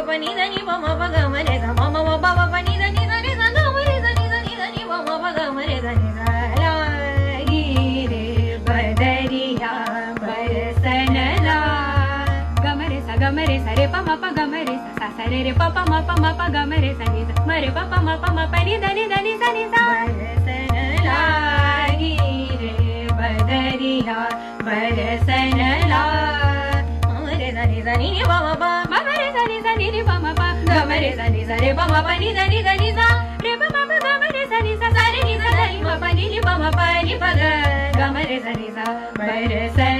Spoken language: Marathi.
प नि ध नि प म प ग म रे ध म म प प प नि ध नि ध रे ध ग म रे ध नि ध नि ध नि प म प ग म रे ध नि ध लागी रे बदरिया बरसन ला ग म रे सा रे प म प ग म रे सा सा रे रे प प म प ग म रे सा नि ध म रे प प म प म प नि ध नि ध नि सा नि सा बरसन लागी रे बदरिया बरसन ला रे ध नि ध नि प म प म रे ध नि ध नि प म प ग म रे ध नि सा रे प म प नि ध नि ध नि सा रे प म प ग म रे सा नि सा सा रे नि ध नि म प नि प म प नि प ग ग म रे सा नि सा बरसन